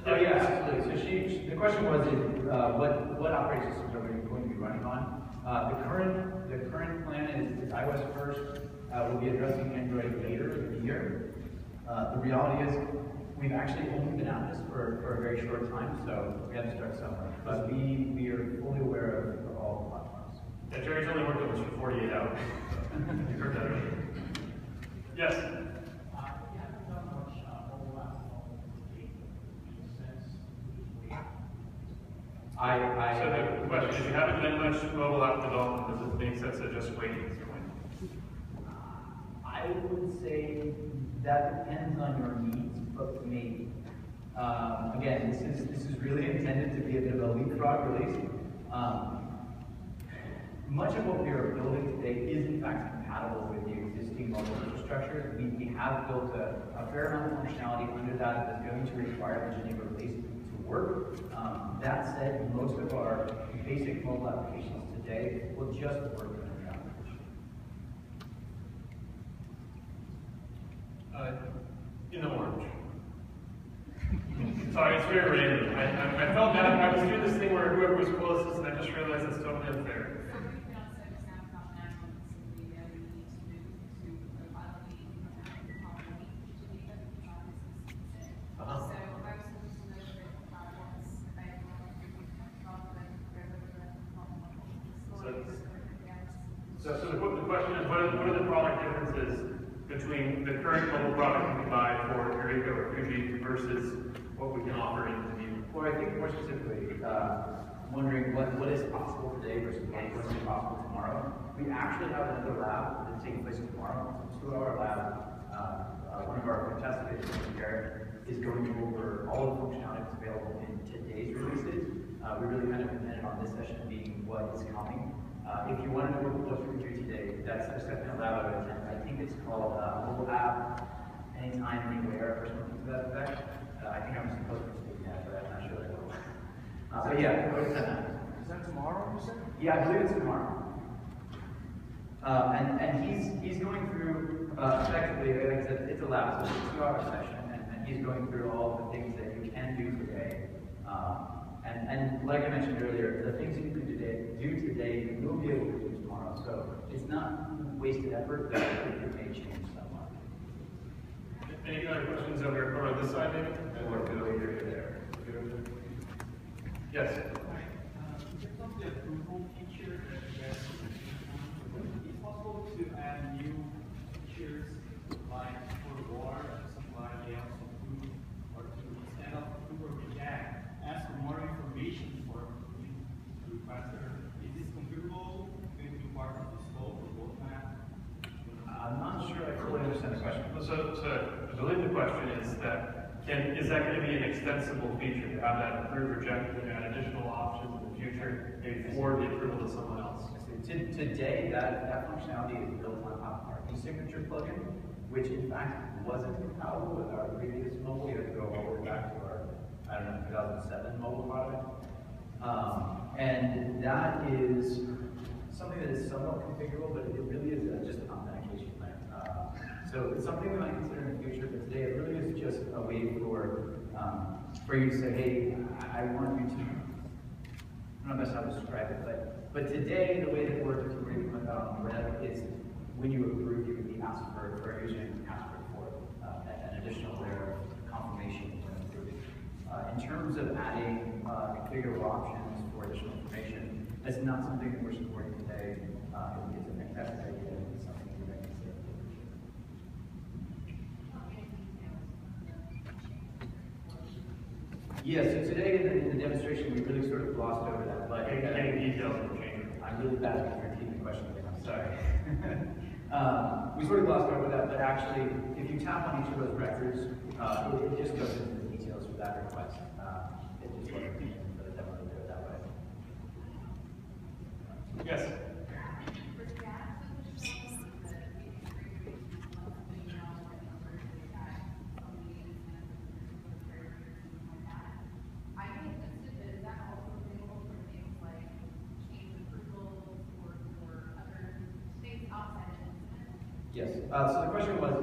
Oh yeah, absolutely. So the question was, what operating systems are we going to be running on? The current plan is iOS first. We'll be addressing Android later in the year. The reality is, we've actually only been at this for a very short time, so we have to start somewhere. But we are fully aware of all the platforms. Yeah, Jerry's only worked on this for 48 hours. So you heard that earlier. Yes. So the question is, you haven't done much mobile app development. Does it make sense to just wait at this point? I would say that depends on your needs, but maybe. Again, this is really intended to be a bit of a leapfrog release. Much of what we are building today is in fact compatible with the existing mobile infrastructure. We have built a fair amount of functionality under that that's going to require the Geneva release to work. That said, most of our basic mobile applications today will just work under that. In the orange. Sorry, it's very random. I felt bad. I was doing this thing where whoever was closest, and I just realized that's totally unfair. So the question is, what are the product differences between the current mobile product you can buy for Eureka or Fuji versus what we can offer in the new? Well, I think more specifically, wondering what is possible today versus what is possible tomorrow. We actually have another lab that's taking place tomorrow. It's a 2-hour lab. One of our fantastic engineers, Garrett, is going over all the functionality that's available in today's releases. We really kind of depended on this session being what is coming. If you want to know what we do today, that's the second lab I would attend. I think it's called Mobile App Anytime, Anywhere, or something to that effect. I think I'm supposed to be speaking that, but I'm not sure that I will. But yeah, go ahead and send that. Is that tomorrow, you said? Yeah, I believe it's tomorrow. And he's going through, effectively, like I said, it's a lab, so it's a 2-hour session, and he's going through all the things that you can do today. And like I mentioned earlier, the things that you can do today, you will be able to do tomorrow. So it's not wasted effort, but it may change somewhat. Any other questions over on this side, maybe? Or go here or there. Yes. In terms of the approval feature that you guys are it's possible to add new features like for war, somebody else approve, or to instead of approve or reject, ask for more information for the requester. Is this configurable? Going to be part of the scope or roadmap? I'm not sure I fully understand the question. So I believe the question is that is that going to be an extensible feature to have that approved, rejected, and add additional options in the future, maybe for the approval of someone else? Today, that functionality is built on top of our e-signature plugin, which in fact wasn't compatible with our previous mobile. You have to go all the way back to our, 2007 mobile product. And that is something that is somewhat configurable, but it really is just an authentication layer. So it's something we might consider in the future, but today it really is just a way for you to say, hey, I want you to, I don't know best how to describe it, but today the way that it works is really on the web is when you approve, you would be asked for a username and password for an additional layer of confirmation when approving. In terms of adding configurable options for additional information, that's not something that we're supporting today. It's a fantastic idea, and it's something we're going to consider. Yeah, so today in the demonstration, we really sort of glossed over that. But Any details will change. I'm really bad at repeating the question again, I'm sorry. We sort of glossed over that, but actually, if you tap on each of those records, it just goes into the details for that request. It just wasn't for the demo to do it that way. Yes. Yes. So the question was,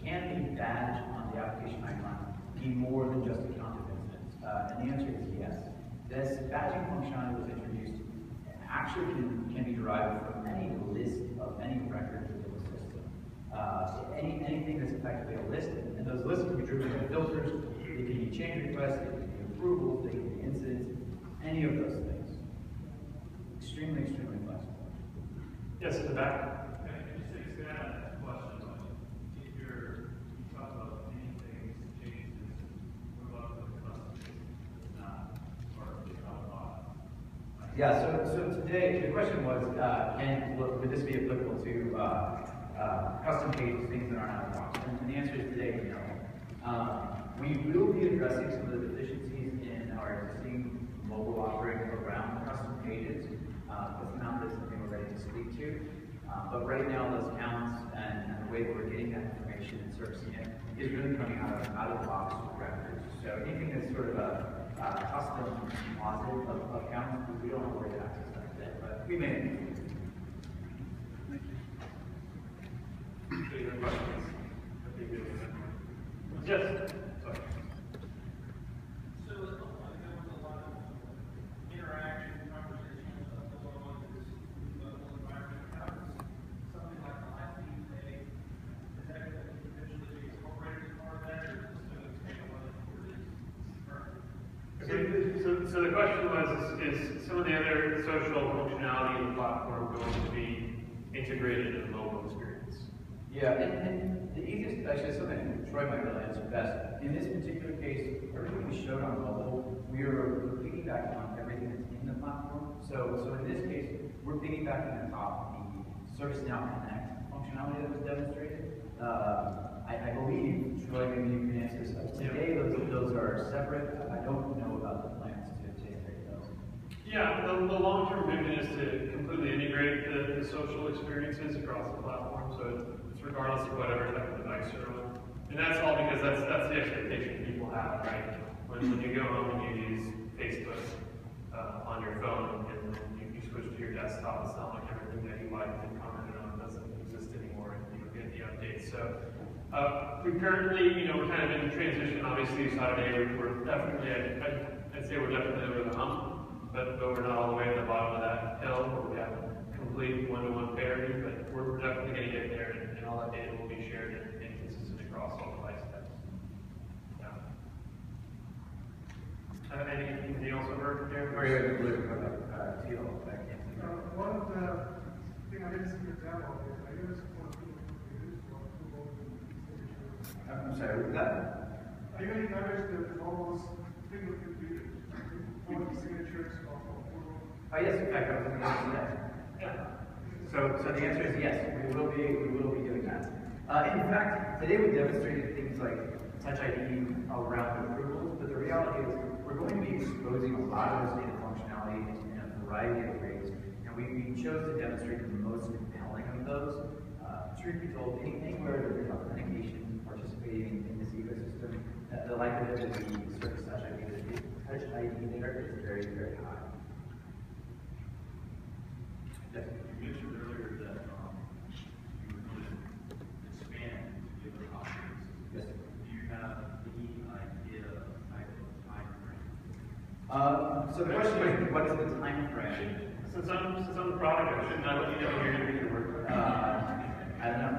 can a badge on the application icon be more than just account incidents? And the answer is yes. This badging functionality was introduced actually can be derived from any list of any records within the system. Anything that's effectively a list, and those lists can be driven by filters, they can be change requests, they can be approvals, they can be incidents, any of those things. Extremely, extremely flexible. Yes, in the back. Can I just expand on that question? If you talk about many things, changes, what about the custom that's not part of the outbox? Yeah, so today, the question was, would this be applicable to custom pages, things that aren't out of the box? And the answer is today, no. We will be addressing some of the deficiencies in our existing mobile offering around custom pages. That's not something we're ready to speak to. But right now, those counts and the way that we're getting that information and servicing it is really coming out of the box with records. So anything that's sort of a custom composite of counts, we don't have a way to access that today, but we may. Any other questions? Yes. Sorry. So it looked like there was a lot of interaction, conversation going on in this mobile environment. How does something like the live feed today, is that going to eventually be incorporated as part of that, or is this going to expand on it for this current? So the question was, is some of the other social functionality in the platform going to be integrated in the mobile experience? Yeah, and the easiest, actually, something Troy might really answer best. In this particular case, everything we showed on mobile, we're piggybacking on everything that's in the platform. So in this case, we're piggybacking on top the ServiceNow Connect functionality that was demonstrated. I believe, Troy, maybe you can answer this. Today, those are separate. I don't know about the plans to integrate those. Yeah, the long-term vision is to completely integrate the social experiences across the platform, so it's regardless of whatever type of device you're on. And that's all because that's the expectation people have, right? When you go home and you use Facebook on your phone and then you switch to your desktop, it's not like everything that you liked and commented on doesn't exist anymore and you don't get the updates. So we currently, we're kind of in transition. Obviously, Saturday we're definitely, I'd say we're definitely over the hump, but we're not all the way at the bottom of that hill where we have complete one-to-one parity, but we're definitely going to get there, and all that data will be shared and consistent across all device types. Yeah. Anything else over here? Or you have to Teal back in. One of the things I didn't see the demo is I use one of the computers for approval and I'm sorry, what was that? I usually manage the almost single computers for the signatures of approval. Oh yes, in fact, I was going to ask that. Yeah. So the answer is yes, we will be doing that. In fact, today we demonstrated things like Touch ID around approvals, but the reality is we're going to be exposing a lot of this data functionality in a variety of ways, and we chose to demonstrate the most compelling of those. Truth be told, anywhere that there's authentication participating in this ecosystem, the likelihood of the service Touch ID there is very, very high. Yes. You mentioned earlier that you were going to expand to the other options. Yes. Do you have any idea of type of time frame? So the question was, what is the time frame? Since I'm the product, shouldn't I let you know when you're going to do your work? I don't know.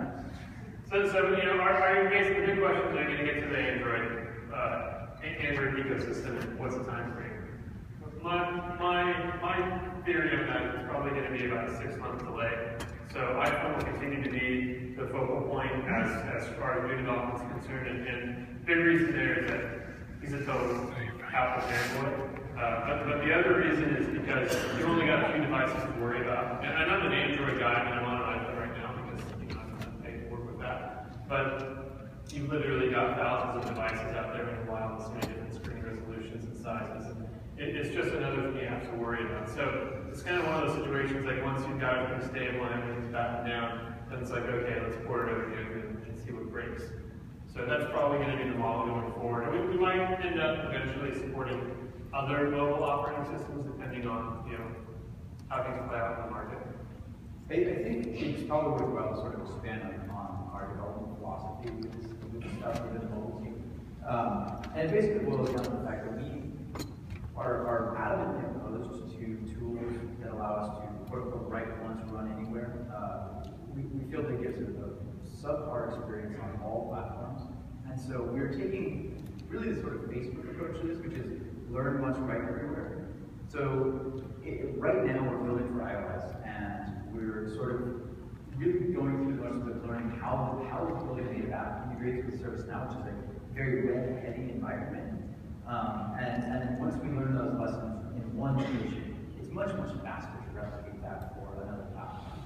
So are basically the big questions are going to get to the Android ecosystem and what's the time frame? My theory on that is probably going to be about a 6-month delay. So iPhone will continue to be the focal point as far as new development is concerned, and big reason there is that he's a total Apple fanboy. But the other reason is because you only got a few devices to worry about. And I'm an Android guy, and I'm on an iPhone right now because I'm going to pay to work with that. But you've literally got thousands of devices out there in a while with so many different screen resolutions and sizes. It's just another thing you have to worry about. So it's kind of one of those situations like once you've got everything stable and everything's battened down, then it's like, okay, let's port it over here and see what breaks. So that's probably going to be the model going forward. We might end up eventually supporting other mobile operating systems depending on how things play out in the market. I think it's probably worthwhile to sort of expand on our development philosophy with this stuff within the mobile team. And it basically boils down to the fact that we are adamantly opposed to tools that allow us to write once, run anywhere. We feel that it gives a subpar experience on all platforms. And so we're taking really the sort of Facebook approach to this, which is learn once, write everywhere. So right now we're building for iOS, and we're sort of really going through the motions of learning how the building a native app integrates with ServiceNow, which is a very web-heavy environment. And then once we learn those lessons in one location, it's much, much faster to replicate that for another platform.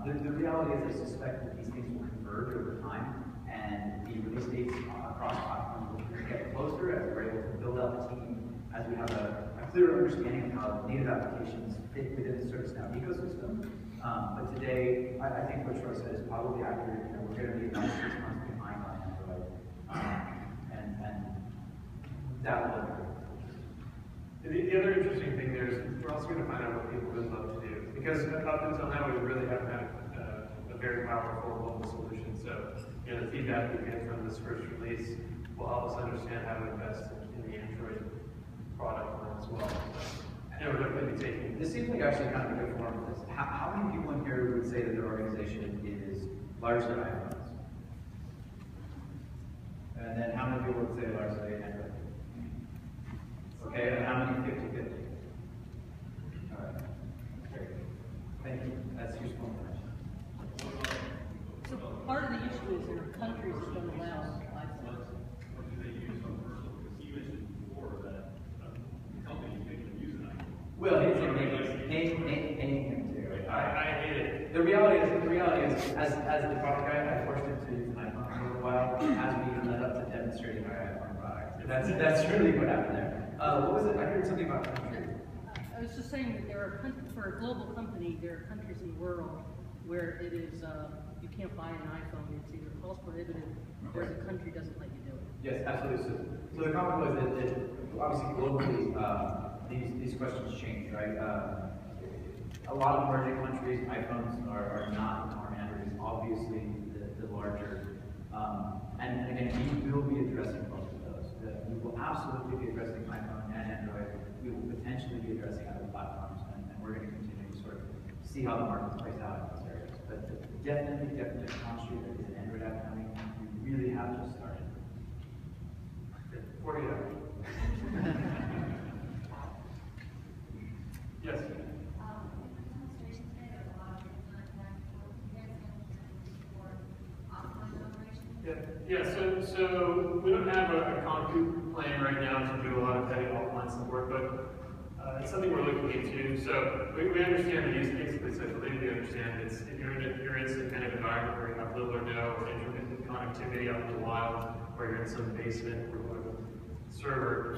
The reality is I suspect that these things will converge over time, and the release dates across platforms will get closer as we're able to build out the team, as we have a clear understanding of how native applications fit within the ServiceNow ecosystem. But today, I think what Troy said is probably accurate. We're going to be about 6 months behind on Android, and that will occur. The other interesting thing there is we're also going to find out what people would love to do. Because up until now, we really haven't had a very powerful mobile solution. So, the feedback we get from this first release will help us understand how to invest in the Android product line as well. We're definitely taking. This seems like actually kind of a good form of this. How many people in here would say that their organization is largely iPhones? And then how many people would say largely Android? Okay, and how many 50-50? All right, great. Thank you. That's useful information. So part of the issue is there are countries that don't allow iPhones. What do they use on personal? Because you mentioned before that companies make them use an iPhone. Well, he's paying him to. I hate it. The reality is, as the product guy, I forced him to use an iPhone for a little while as we led up to demonstrating our iPhone product. That's really what happened there. What was it? I heard something about country. I was just saying that there are for a global company, there are countries in the world where it is you can't buy an iPhone. It's either cost prohibitive or the country doesn't let you do it. Yes, absolutely. So the comment was that obviously globally these questions change, right? A lot of emerging countries, iPhones are not, or Android is obviously the larger. And again, we will be addressing both of those. We will absolutely be addressing iPhone and Android. We will potentially be addressing other platforms, and we're going to continue to sort of see how the market plays out in those areas. But definitely conscious that is an Android app coming. We really have just started. 40 hours. Yes. Yeah, so we don't have a concrete plan right now to do a lot of heavy offline support, but it's something we're looking into. So we understand the use case specifically. We understand it's if you're in some kind of environment where you have little or no intermittent connectivity out in the wild, or you're in some basement or whatever server,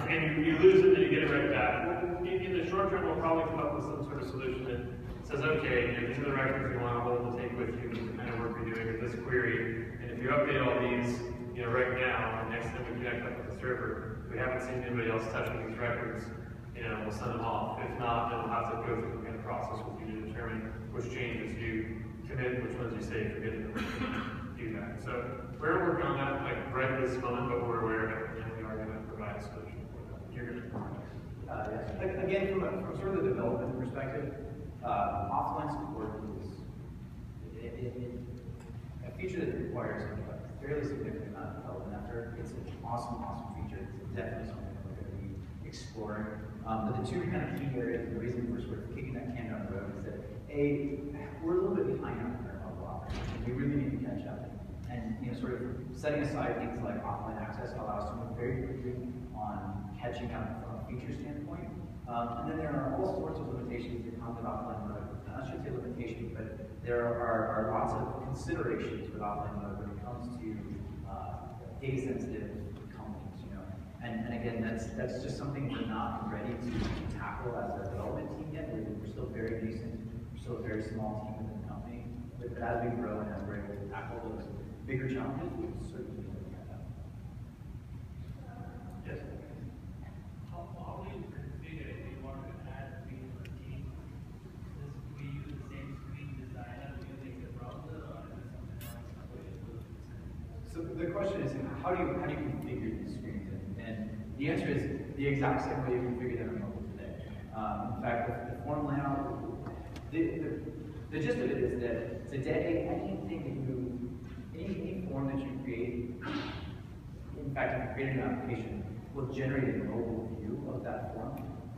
and you lose it and you get it right back. In the short term, we'll probably come up with some sort of solution that says, okay, these are the records you want to hold to take with you, the kind of work you're doing with this query. If you update all these, right now, the next time we connect up with the server, we haven't seen anybody else touching these records, we'll send them off. If not, then we'll have to go through the kind of process with you to determine which changes you commit, which ones you say forget to do that. So we're working on that right this moment, but we're aware of it, and we are going to provide a solution for that. You're going to Yes. Again, from sort of the development perspective, offline support is a feature that requires a fairly significant amount of development effort. It's an awesome feature. It's definitely something that we're going to be exploring. But the two kind of key areas, the reason we're sort of kicking that can down the road is that we're a little bit behind on our mobile operations. We really need to catch up. And sort of setting aside things like offline access allows us to move very quickly on catching up from a feature standpoint. And then there are all sorts of limitations that come with offline mode. I should say limitations, but there are lots of considerations with offline mode when it comes to data sensitive companies, And again, that's just something we're not ready to tackle as a development team yet. We're still very nascent. We're still a very small team within the company. But as we grow and as we're able to tackle those bigger challenges, we will certainly be looking at that. Yes. How do you configure if you want to add screen for team? We use the same screen designer using the browser, or is it something else? So the question is, how do you configure The answer is the exact same way you configure them in mobile today. In fact, the form layout, the gist of it is that today, any form that you create, in fact, if you create an application, will generate a mobile view of that form.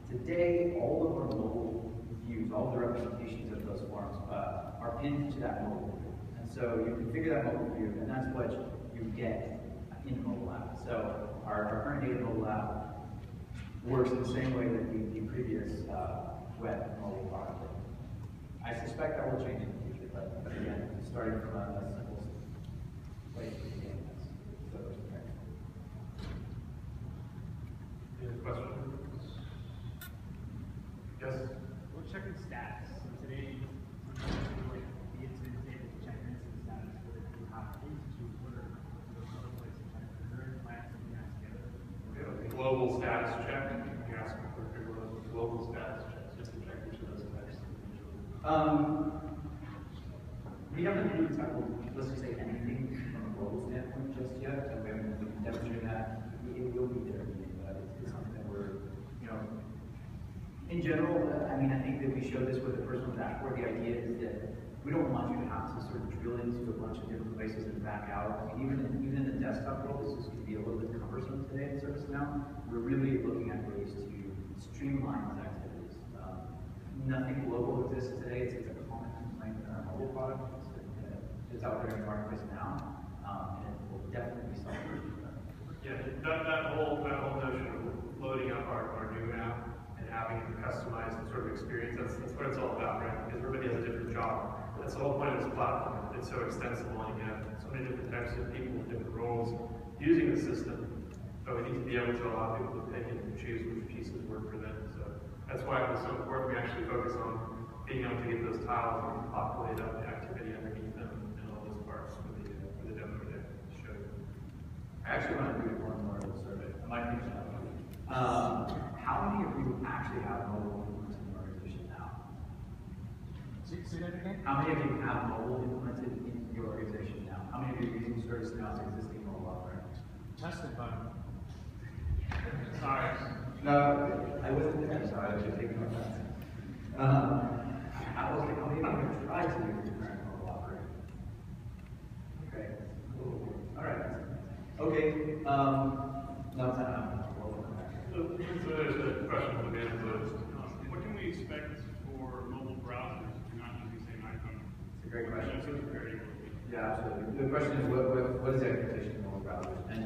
Today, all of our mobile views, all the representations of those forms are pinned to that mobile view. And so you configure that mobile view, and that's what you get in the mobile app. So our current native mobile app works in the same way that the previous web mobile product did. I suspect that will change in the future, but again, starting from a simple place to begin. Any questions? Yes? We're checking status. So today, like the incident table to check incident status, but if you have into Twitter, there's another place to check. Is there any plans to put that together? Global status check. You ask for global status checks just to check each of those types individually. We haven't really tackled, let's just say, anything from a global standpoint just yet. So we haven't demonstrated that. It will be there, but it's something that we're, in general, I think that we show this with the personal dashboard. The idea is that we don't want you to have to sort of drill into a bunch of different places and back out. Even in the desktop world, this can be a little bit cumbersome today in ServiceNow. We're really looking at ways to streamline these activities. Nothing global exists today. It's a common complaint in our mobile product. It's out there in the marketplace now, and it will definitely be something. Yeah, that whole notion of loading up our new app and having a customized sort of experience, that's what it's all about, right? Because everybody has a different job. That's the whole point of this platform. It's so extensible and you have so many different types of people with different roles using the system. But we need to be able to allow people to pick and choose which pieces work for them. So that's why it was so important we actually focus on being able to get those tiles and populate up the activity underneath them and all those parts for the demo to show you. I actually want to do one more of the survey. I might think about it. How many of you actually have mobile implemented in your organization now? Say that again? How many of you have mobile implemented in your organization now? How many of you are using ServiceNow's existing mobile offering? Tested button. Sorry. No, I wasn't there, so I was just taking my time. How many of you have tried to use your current mobile offering? Okay. All right. Okay. No, it's not. So there's a question from the manager. What can we expect for mobile browsers if you're not using the same iPhone? It's a great question. That's very good. Yeah, absolutely. The question is, what is the expectation of mobile browsers? And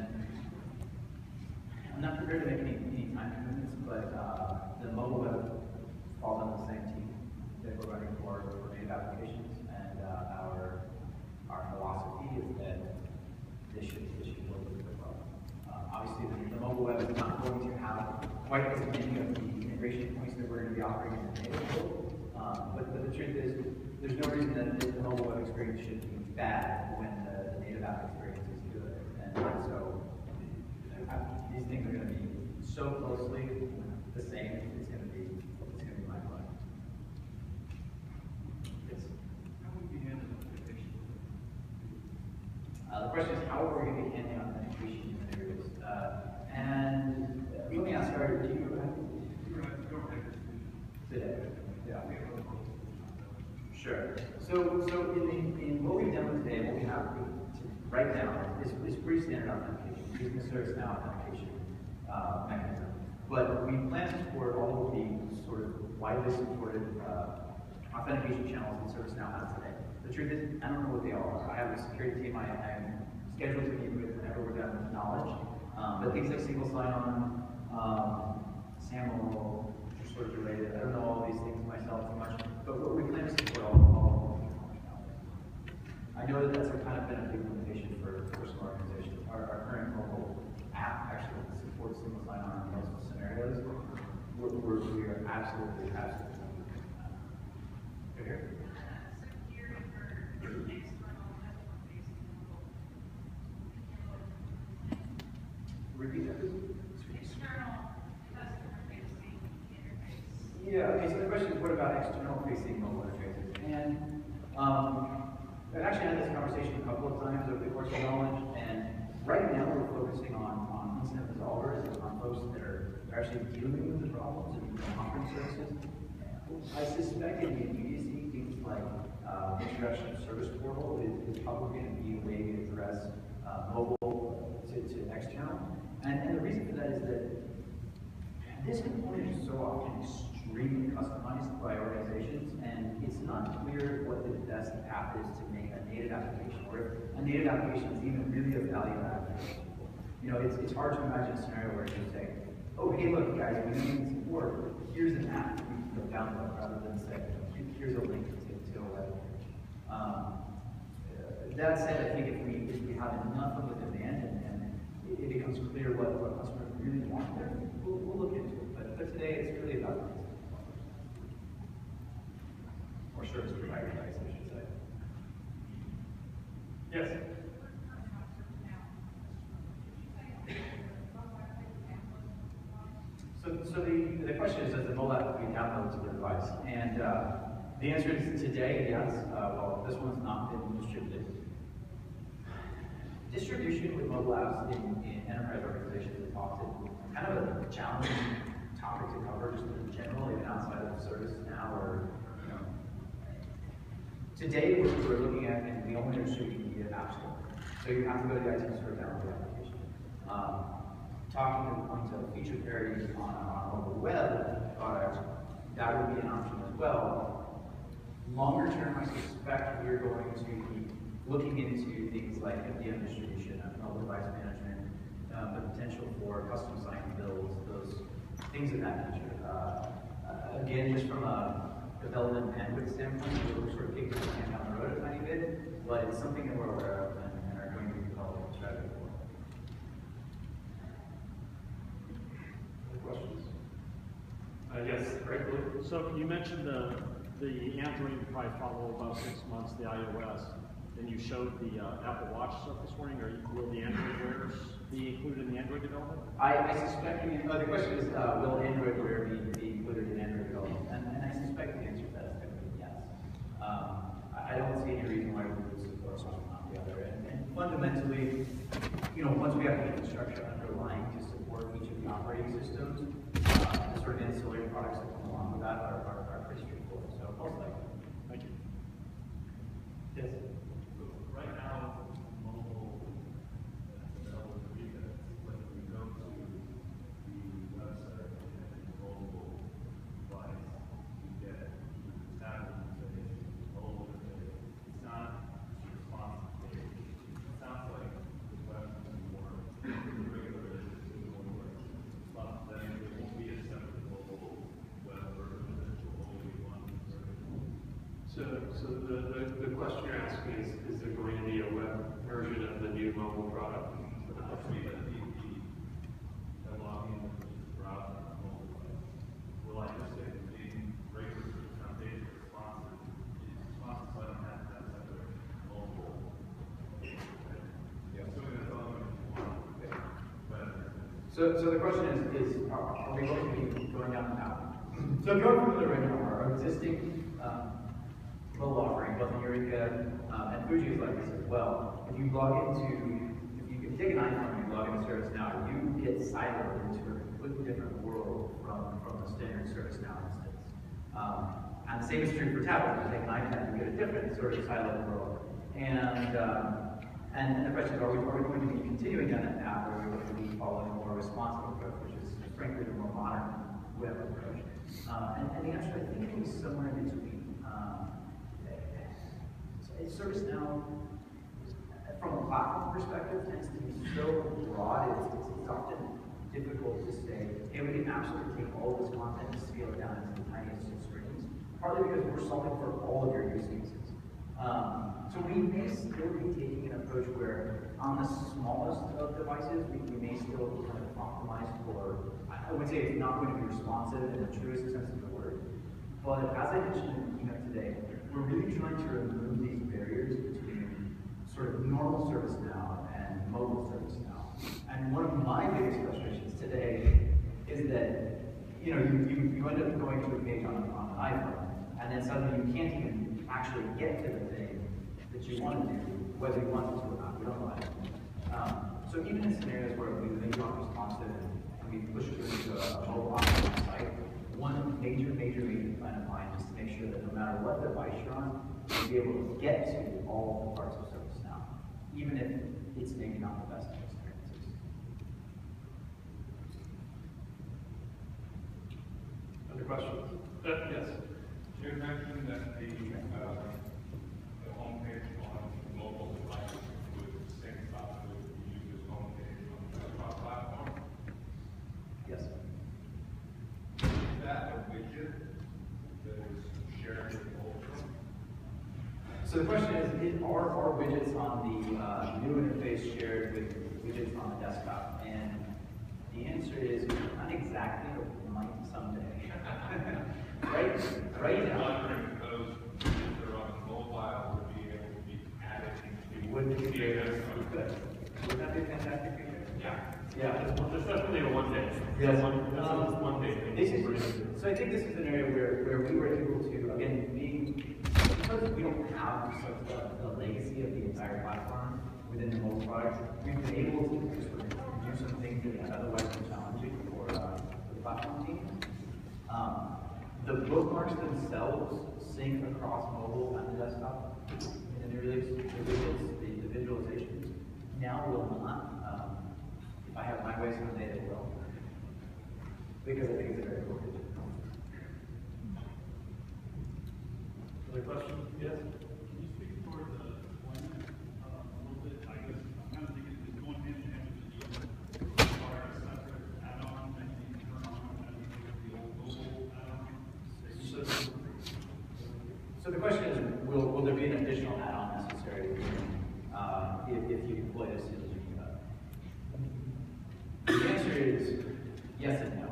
I'm not prepared to make any time commitments, but the mobile web falls on the same team that we're running for native applications, and our philosophy is that this should work really well. Obviously, the mobile web is not going to have quite as many of the integration points that we're going to be offering in the native world, but the truth is, there's no reason that the mobile web experience should be bad when the native app experience is good. And so these things are going to be so closely the same. It's going to be mind-blowing. Yes. How would we handle authentication? The question is, how are we going to be handling authentication in areas? And let me ask, do you today? Yeah. Sure. So in what we've done today, what we have right now is pretty standard authentication, using the ServiceNow authentication mechanism. But we plan to support all of the sort of widely supported authentication channels that ServiceNow has today. The truth is, I don't know what they all are. I have a security team I'm scheduled to meet with whenever we're done with knowledge. But things like single sign-on, SAML, which are sort of related. I don't know all these things myself too much, but we plan to support all of these functionalities. I know that that's kind of been a big limitation for some organizations. Our current mobile app actually supports single sign-on in most scenarios. We are absolutely. Here. Repeat that, please. Yeah, okay, so the question is, what about external facing mobile interfaces? And I've actually had this conversation a couple of times over the course of knowledge, and right now we're focusing on incident resolvers, on folks folks that are actually dealing with the problems and offering services. I suspect in the immediacy, things like introduction of service portal is probably going to be a way to address mobile to external. And the reason for that is that this component is so often extremely customized by organizations, and it's not clear what the best path is to make a native application, or if a native application is even really a value add for people. You know, it's hard to imagine a scenario where you say, oh, hey, look, guys, we need support. Here's an app you can download, rather than say, here's a link to a web page. That said, I think if we have enough of a demand and it becomes clear what customers really want there, we'll look into it. But today, it's really about or service provider device, I should say. Yes. So the question is, does the mobile app be downloaded to the device? And the answer is today, yes. Well, this one's not been distributed. Distribution with mobile apps in enterprise organizations is often kind of a challenging topic to cover, just in general, even outside of ServiceNow or, you know. Today, we're looking at, and we only distribute via App Store. So you have to go to the iTunes Store to download the application. Talking to the point of feature parity on a mobile web product, that would be an option as well. Longer term, I suspect we're going to be looking into things like MDM distribution, mobile device management, the potential for custom sign builds, those things of that nature. Again, just from a development bandwidth standpoint, we're sort of kicking the can down the road a tiny bit, but it's something that we're aware of and are going to be developing a strategy for. Questions? Yes, right, Blue? So you mentioned the Android will probably follow about 6 months, the iOS, and you showed the Apple Watch stuff this morning. Will the Android wearers be included in the Android development? I suspect, the question is, will Android Wear be included in Android development? And I suspect the answer to that is going to be yes. I don't see any reason why we would support one or not the other. And fundamentally, you know, once we have the infrastructure underlying to support each of the operating systems, the sort of ancillary products that come along with that are pretty straightforward. So most likely. Thank you. Yes. So right now, mobile when we go to the website and mobile device, we get tablet information, mobile information. It's not responsive page. It sounds like the web is more regular than it works. But then there won't be a separate mobile web version, it will only be one version. So the question you're asking is there going to be a web version of the new mobile product? Actually, the login with the browser on mobile device. Will I just say the main regular foundation responsive is responsive, so I don't have to have separate mobile. Yeah. Assuming that's all I'm going to want. So the question is are we going to be going down the path? So if you're familiar right now, our existing mobile offering, both in Eureka and Fuji is like this as well. If you take an iPhone and you log into ServiceNow, you get siloed into a completely different world from the standard ServiceNow instance. And the same is true for tablets. If you take an iPad, you get a different sort of siloed world. And the question is, are we going to be continuing down that path, or are we going to be following a more responsive approach, which is frankly the more modern web approach? And the answer, I think, is somewhere in between. ServiceNow, from a platform perspective, tends to be so broad, it's often difficult to say, hey, we can absolutely take all of this content and scale it down into the tiniest of screens, partly because we're solving for all of your use cases. So we may still be taking an approach where on the smallest of devices, we may still kind of optimize for, I would say it's not going to be responsive in the truest sense of the word. But as I mentioned in the keynote today, we're really trying to remove these barriers between sort of normal ServiceNow and mobile ServiceNow. And one of my biggest frustrations today is that, you know, you end up going to a page on an iPhone, and then suddenly you can't even actually get to the thing that you want to do, whether you want it to or not. We don't know that. So even in scenarios where we really aren't responsive and we've push it into a mobile optimized site. One major plan of mine is to make sure that no matter what device you're on, you'll be able to get to all the parts of ServiceNow, even if it's maybe not the best experiences. Other questions? Yes. You mentioned that the homepage on mobile devices would sync up with the user's homepage on the desktop platform. Yes. Is that a widget that is shared with both? So the question is are widgets on the new interface shared with widgets on the desktop? And the answer is not exactly, but might someday. Right now. Wondering if those that are on mobile would be able to be added into. Wouldn't it be great if the we could? Would that be a fantastic feature? Yeah. Yeah. There's definitely a one day. Yes. One day thing. So I think this is an area where we were able to, again, because we don't have sort of the legacy of the entire platform within the mobile product, we've been able to sort of do some things that have otherwise been challenging for the platform team. The bookmarks themselves sync across mobile and the desktop, and the widgets, the visualizations now will not. If I have my way someday, it will. Because I think it's a very cool feature. Other questions? Yes? Can you speak toward the deployment a little bit? I guess I'm kind of thinking it's going hand in hand with the require a separate add-on that you can turn on as the old mobile add-on. So the question is, will there be an additional add-on necessary if you deploy this into Geneva? The answer is yes and no.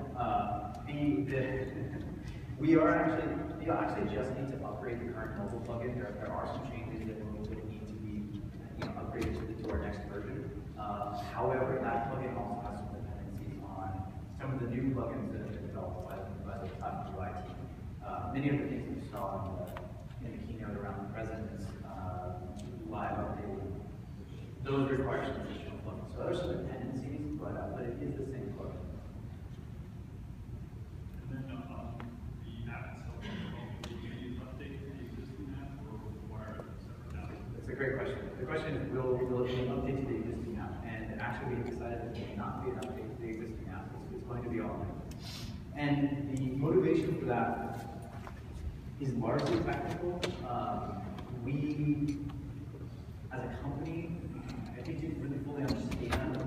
You'll actually just need to upgrade the current mobile plugin. There are some changes that will need to be upgraded to our next version. However, that plugin also has some dependencies on some of the new plugins that have been developed by the platform UI team. Many of the things that you saw in the keynote around the president's live update, those require some additional plugins. So there's some dependencies, but it is the same plugin. And then the app itself, will you update the existing app or require a separate app? That's a great question. The question is, will it be an update to the existing app? And actually, we decided that it may not be an update to the existing app. It's going to be all new. And the motivation for that is largely technical. We, as a company, I think didn't really fully understand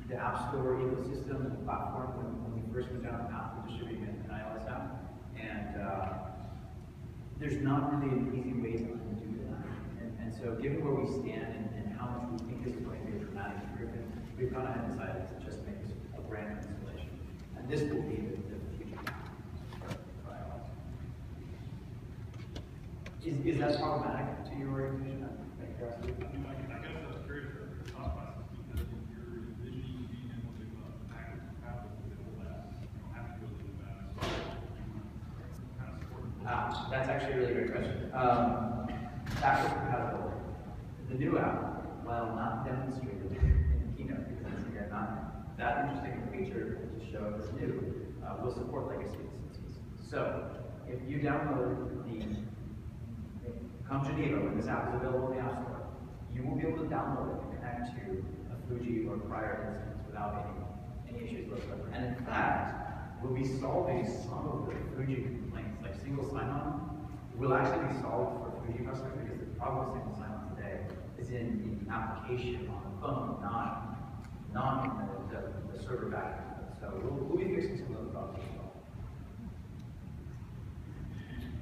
the App Store ecosystem and the platform when we first went down the path of distributing an iOS app. And there's not really an easy way to undo that. And so given where we stand and how much we think this is going to be a dramatic improvement, we've gone ahead and decided to just make this a brand new installation. And this will be the future for iOS. Is that problematic to your organization? I guess I was curious for the thought process because you're envisioning being able to package compatible with the old apps. You don't have to go through that. So you kind of support both. That's actually a really great question. Backwards compatibility. The new app, while not demonstrated in the keynote, because it's again not that interesting a feature to show it's new, will support legacy instances. So if you download come Geneva, when this app is available in the App Store, you will be able to download it and connect to a Fuji or prior instance without any issues whatsoever. And in fact, we'll be solving some of the Fuji complaints, like single sign-on will actually be solved for Fuji customers because the problem with single sign-on today is in the application on the phone, not in the server backend. So we'll be fixing some of those problems as well.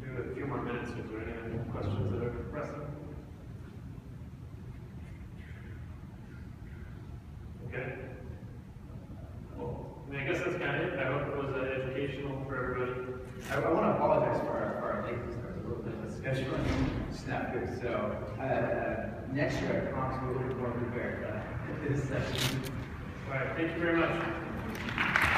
We have a few more minutes. Is there any other questions that are pressing? Okay. Well, I guess that's kind of it. I hope it was educational for everybody. I want to apologize for our lateness. There was a little bit of a scheduling snafu. So next year, I promise we'll be more prepared for this session. All right. Thank you very much.